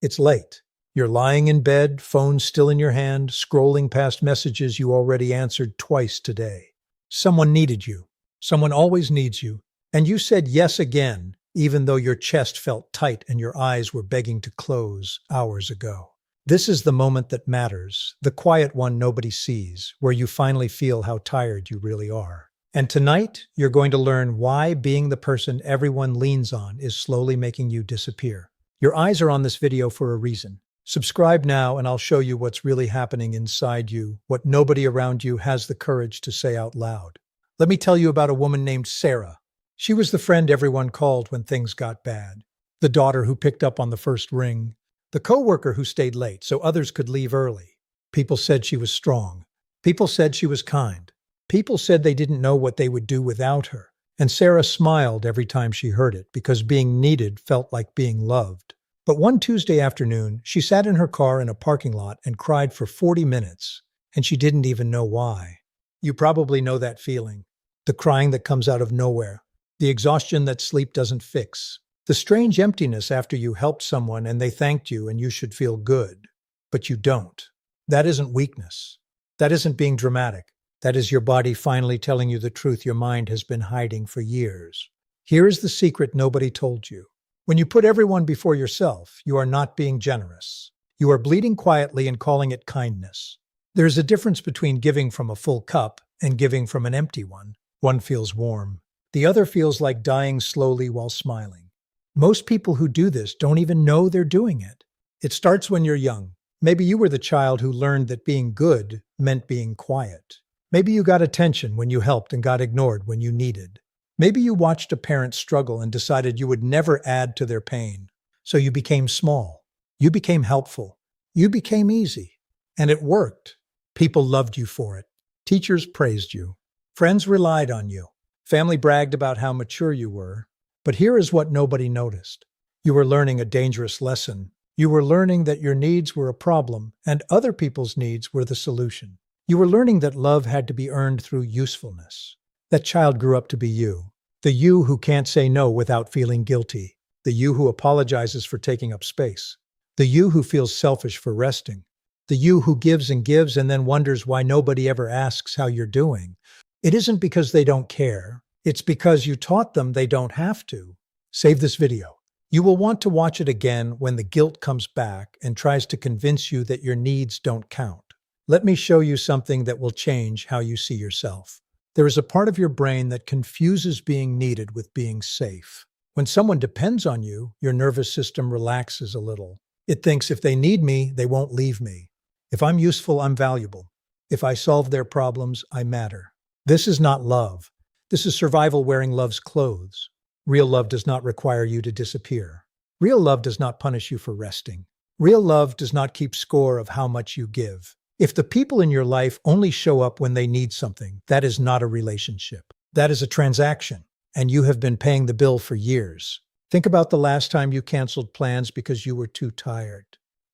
It's late. You're lying in bed, phone still in your hand, scrolling past messages you already answered twice today. Someone needed you. Someone always needs you. And you said yes again, even though your chest felt tight and your eyes were begging to close hours ago. This is the moment that matters, the quiet one nobody sees, where you finally feel how tired you really are. And tonight, you're going to learn why being the person everyone leans on is slowly making you disappear. Your eyes are on this video for a reason. Subscribe now and I'll show you what's really happening inside you, what nobody around you has the courage to say out loud. Let me tell you about a woman named Sarah. She was the friend everyone called when things got bad. The daughter who picked up on the first ring. The coworker who stayed late so others could leave early. People said she was strong. People said she was kind. People said they didn't know what they would do without her. And Sarah smiled every time she heard it because being needed felt like being loved. But one Tuesday afternoon, she sat in her car in a parking lot and cried for 40 minutes, and she didn't even know why. You probably know that feeling. The crying that comes out of nowhere. The exhaustion that sleep doesn't fix. The strange emptiness after you helped someone and they thanked you and you should feel good. But you don't. That isn't weakness. That isn't being dramatic. That is your body finally telling you the truth your mind has been hiding for years. Here is the secret nobody told you. When you put everyone before yourself, you are not being generous. You are bleeding quietly and calling it kindness. There is a difference between giving from a full cup and giving from an empty one. One feels warm. The other feels like dying slowly while smiling. Most people who do this don't even know they're doing it. It starts when you're young. Maybe you were the child who learned that being good meant being quiet. Maybe you got attention when you helped and got ignored when you needed. Maybe you watched a parent struggle and decided you would never add to their pain. So you became small. You became helpful. You became easy. And it worked. People loved you for it. Teachers praised you. Friends relied on you. Family bragged about how mature you were. But here is what nobody noticed. You were learning a dangerous lesson. You were learning that your needs were a problem and other people's needs were the solution. You were learning that love had to be earned through usefulness. That child grew up to be you. The you who can't say no without feeling guilty. The you who apologizes for taking up space. The you who feels selfish for resting. The you who gives and then wonders why nobody ever asks how you're doing. It isn't because they don't care. It's because you taught them they don't have to. Save this video. You will want to watch it again when the guilt comes back and tries to convince you that your needs don't count. Let me show you something that will change how you see yourself. There is a part of your brain that confuses being needed with being safe. When someone depends on you, your nervous system relaxes a little. It thinks if they need me, they won't leave me. If I'm useful, I'm valuable. If I solve their problems, I matter. This is not love. This is survival wearing love's clothes. Real love does not require you to disappear. Real love does not punish you for resting. Real love does not keep score of how much you give. If the people in your life only show up when they need something, that is not a relationship. That is a transaction, and you have been paying the bill for years. Think about the last time you canceled plans because you were too tired.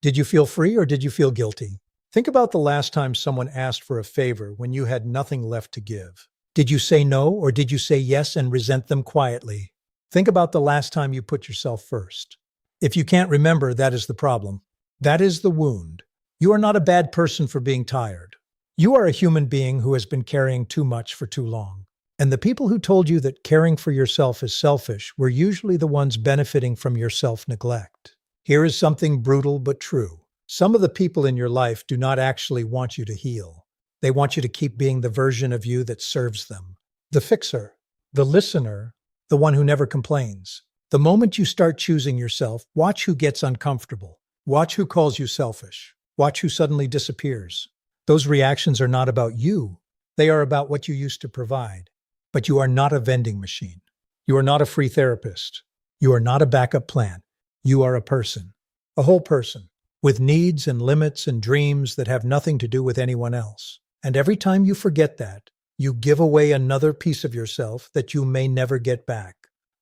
Did you feel free or did you feel guilty? Think about the last time someone asked for a favor when you had nothing left to give. Did you say no or did you say yes and resent them quietly? Think about the last time you put yourself first. If you can't remember, that is the problem. That is the wound. You are not a bad person for being tired. You are a human being who has been carrying too much for too long. And the people who told you that caring for yourself is selfish were usually the ones benefiting from your self-neglect. Here is something brutal but true. Some of the people in your life do not actually want you to heal. They want you to keep being the version of you that serves them. The fixer, the listener, the one who never complains. The moment you start choosing yourself, watch who gets uncomfortable. Watch who calls you selfish. Watch who suddenly disappears. Those reactions are not about you. They are about what you used to provide. But you are not a vending machine. You are not a free therapist. You are not a backup plan. You are a person. A whole person. With needs and limits and dreams that have nothing to do with anyone else. And every time you forget that, you give away another piece of yourself that you may never get back.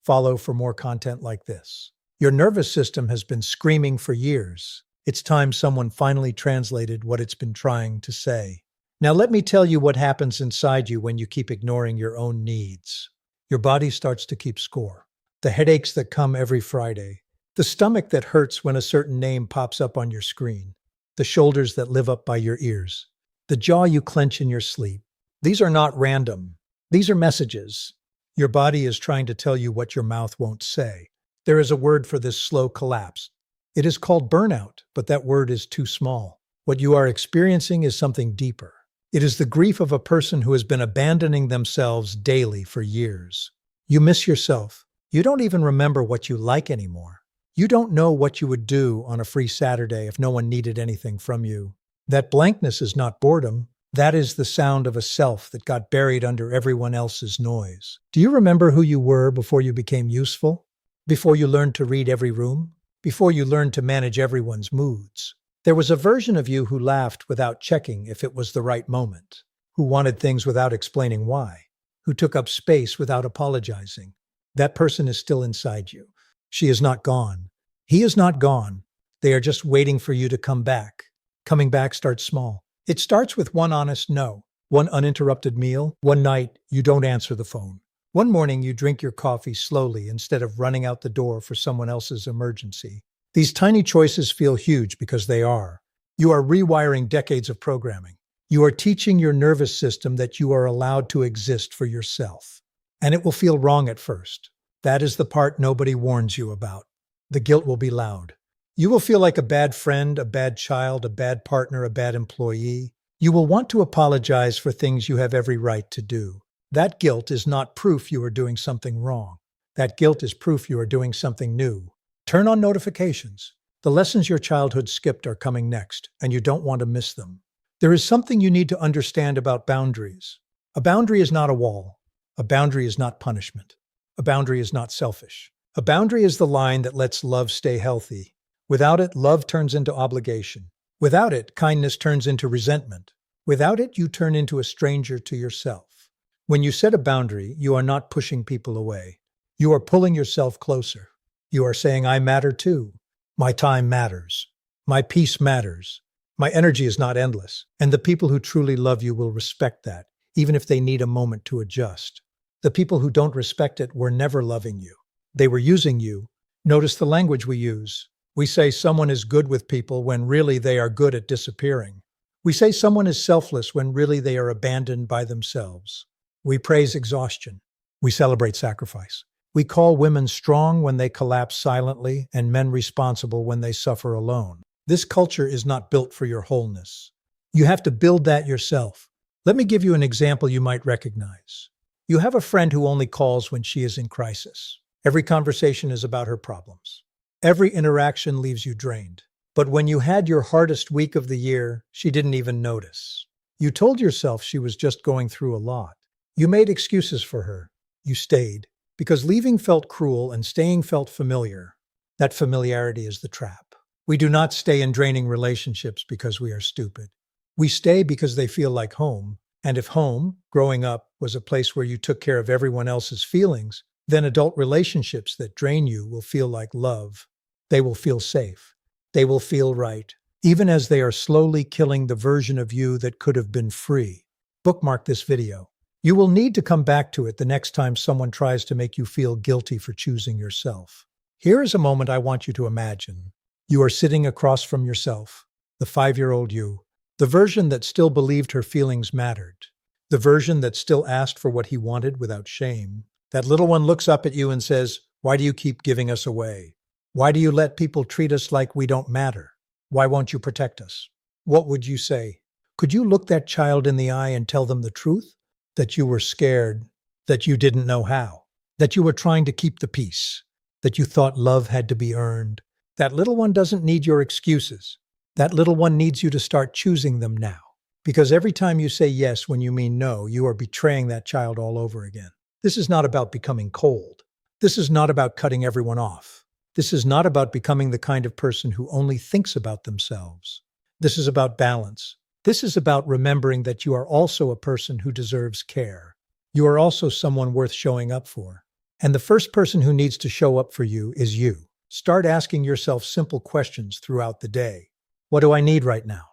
Follow for more content like this. Your nervous system has been screaming for years. It's time someone finally translated what it's been trying to say. Now let me tell you what happens inside you when you keep ignoring your own needs. Your body starts to keep score. The headaches that come every Friday, The stomach that hurts when a certain name pops up on your screen. The shoulders that live up by your ears. The jaw you clench in your sleep. These are not random. These are messages. Your body is trying to tell you what your mouth won't say. There is a word for this slow collapse. It is called burnout, but that word is too small. What you are experiencing is something deeper. It is the grief of a person who has been abandoning themselves daily for years. You miss yourself. You don't even remember what you like anymore. You don't know what you would do on a free Saturday if no one needed anything from you. That blankness is not boredom. That is the sound of a self that got buried under everyone else's noise. Do you remember who you were before you became useful? Before you learned to read every room? Before you learned to manage everyone's moods? There was a version of you who laughed without checking if it was the right moment, who wanted things without explaining why, who took up space without apologizing. That person is still inside you. She is not gone. He is not gone. They are just waiting for you to come back. Coming back starts small. It starts with one honest no, one uninterrupted meal, one night you don't answer the phone. One morning you drink your coffee slowly instead of running out the door for someone else's emergency. These tiny choices feel huge because they are. You are rewiring decades of programming. You are teaching your nervous system that you are allowed to exist for yourself. And it will feel wrong at first. That is the part nobody warns you about. The guilt will be loud. You will feel like a bad friend, a bad child, a bad partner, a bad employee. You will want to apologize for things you have every right to do. That guilt is not proof you are doing something wrong. That guilt is proof you are doing something new. Turn on notifications. The lessons your childhood skipped are coming next, and you don't want to miss them. There is something you need to understand about boundaries. A boundary is not a wall. A boundary is not punishment. A boundary is not selfish. A boundary is the line that lets love stay healthy. Without it, love turns into obligation. Without it, kindness turns into resentment. Without it, you turn into a stranger to yourself. When you set a boundary, you are not pushing people away. You are pulling yourself closer. You are saying, I matter too. My time matters. My peace matters. My energy is not endless. And the people who truly love you will respect that, even if they need a moment to adjust. The people who don't respect it were never loving you. They were using you. Notice the language we use. We say someone is good with people when really they are good at disappearing. We say someone is selfless when really they are abandoned by themselves. We praise exhaustion. We celebrate sacrifice. We call women strong when they collapse silently and men responsible when they suffer alone. This culture is not built for your wholeness. You have to build that yourself. Let me give you an example you might recognize. You have a friend who only calls when she is in crisis. Every conversation is about her problems. Every interaction leaves you drained. But when you had your hardest week of the year, she didn't even notice. You told yourself she was just going through a lot. You made excuses for her. You stayed. Because leaving felt cruel and staying felt familiar. That familiarity is the trap. We do not stay in draining relationships because we are stupid. We stay because they feel like home. And if home, growing up, was a place where you took care of everyone else's feelings, then adult relationships that drain you will feel like love. They will feel safe. They will feel right, even as they are slowly killing the version of you that could have been free. Bookmark this video. You will need to come back to it the next time someone tries to make you feel guilty for choosing yourself. Here is a moment I want you to imagine. You are sitting across from yourself, the 5-year-old you, the version that still believed her feelings mattered, the version that still asked for what he wanted without shame. That little one looks up at you and says, "Why do you keep giving us away? Why do you let people treat us like we don't matter? Why won't you protect us?" What would you say? Could you look that child in the eye and tell them the truth? That you were scared, that you didn't know how, that you were trying to keep the peace, that you thought love had to be earned. That little one doesn't need your excuses. That little one needs you to start choosing them now. Because every time you say yes when you mean no, you are betraying that child all over again. This is not about becoming cold. This is not about cutting everyone off. This is not about becoming the kind of person who only thinks about themselves. This is about balance. This is about remembering that you are also a person who deserves care. You are also someone worth showing up for. And the first person who needs to show up for you is you. Start asking yourself simple questions throughout the day. What do I need right now?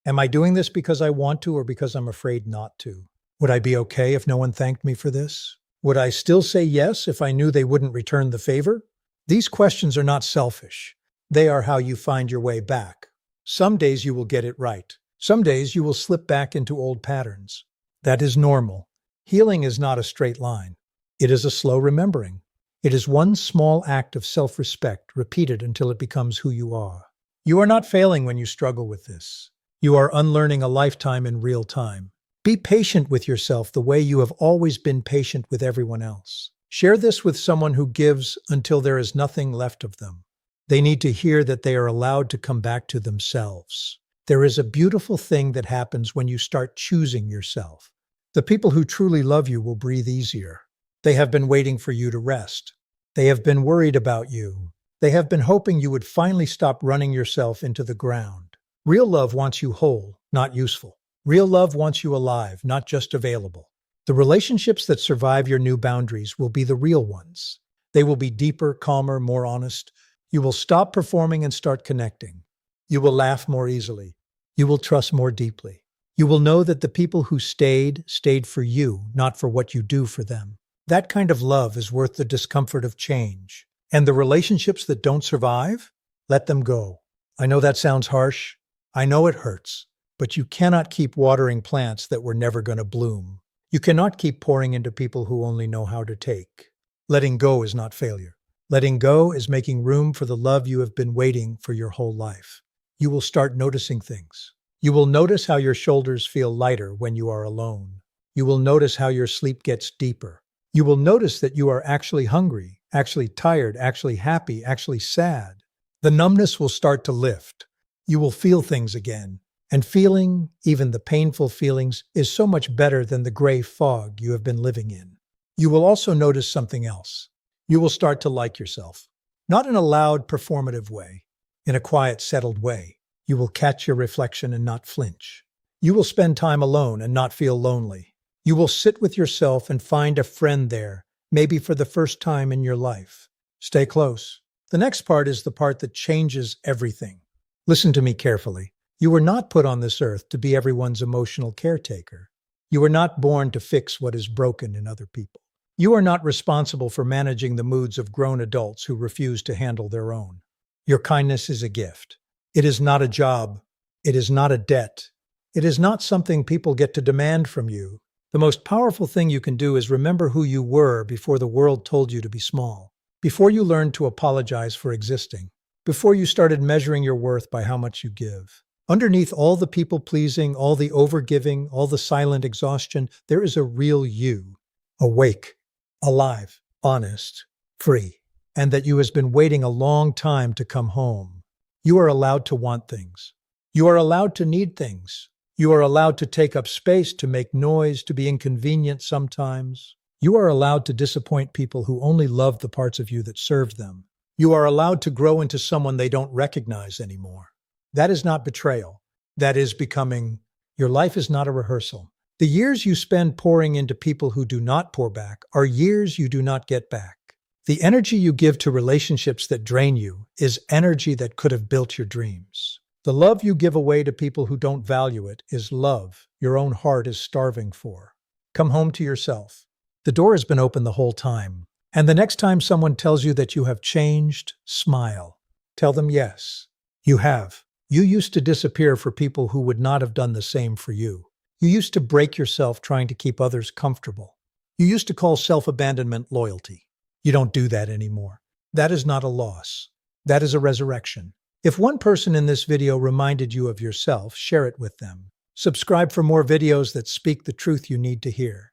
Am I doing this because I want to or because I'm afraid not to? Would I be okay if no one thanked me for this? Would I still say yes if I knew they wouldn't return the favor? These questions are not selfish. They are how you find your way back. Some days you will get it right. Some days you will slip back into old patterns. That is normal. Healing is not a straight line. It is a slow remembering. It is one small act of self-respect repeated until it becomes who you are. You are not failing when you struggle with this. You are unlearning a lifetime in real time. Be patient with yourself the way you have always been patient with everyone else. Share this with someone who gives until there is nothing left of them. They need to hear that they are allowed to come back to themselves. There is a beautiful thing that happens when you start choosing yourself. The people who truly love you will breathe easier. They have been waiting for you to rest. They have been worried about you. They have been hoping you would finally stop running yourself into the ground. Real love wants you whole, not useful. Real love wants you alive, not just available. The relationships that survive your new boundaries will be the real ones. They will be deeper, calmer, more honest. You will stop performing and start connecting. You will laugh more easily. You will trust more deeply. You will know that the people who stayed for you, not for what you do for them. That kind of love is worth the discomfort of change. And the relationships that don't survive, let them go. I know that sounds harsh. I know it hurts. But you cannot keep watering plants that were never going to bloom. You cannot keep pouring into people who only know how to take. Letting go is not failure. Letting go is making room for the love you have been waiting for your whole life. You will start noticing things. You will notice how your shoulders feel lighter when you are alone. You will notice how your sleep gets deeper. You will notice that you are actually hungry, actually tired, actually happy, actually sad. The numbness will start to lift. You will feel things again. And feeling, even the painful feelings, is so much better than the gray fog you have been living in. You will also notice something else. You will start to like yourself. Not in a loud, performative way. In a quiet, settled way. You will catch your reflection and not flinch. You will spend time alone and not feel lonely. You will sit with yourself and find a friend there, maybe for the first time in your life. Stay close. The next part is the part that changes everything. Listen to me carefully. You were not put on this earth to be everyone's emotional caretaker. You were not born to fix what is broken in other people. You are not responsible for managing the moods of grown adults who refuse to handle their own. Your kindness is a gift. It is not a job. It is not a debt. It is not something people get to demand from you. The most powerful thing you can do is remember who you were before the world told you to be small, before you learned to apologize for existing, before you started measuring your worth by how much you give. Underneath all the people-pleasing, all the over-giving, all the silent exhaustion, there is a real you, awake, alive, honest, free, and that you has been waiting a long time to come home. You are allowed to want things. You are allowed to need things. You are allowed to take up space, to make noise, to be inconvenient sometimes. You are allowed to disappoint people who only love the parts of you that serve them. You are allowed to grow into someone they don't recognize anymore. That is not betrayal. That is becoming. Your life is not a rehearsal. The years you spend pouring into people who do not pour back are years you do not get back. The energy you give to relationships that drain you is energy that could have built your dreams. The love you give away to people who don't value it is love your own heart is starving for. Come home to yourself. The door has been open the whole time. And the next time someone tells you that you have changed, smile. Tell them yes, you have. You used to disappear for people who would not have done the same for you. You used to break yourself trying to keep others comfortable. You used to call self-abandonment loyalty. You don't do that anymore. That is not a loss. That is a resurrection. If one person in this video reminded you of yourself, share it with them. Subscribe for more videos that speak the truth you need to hear.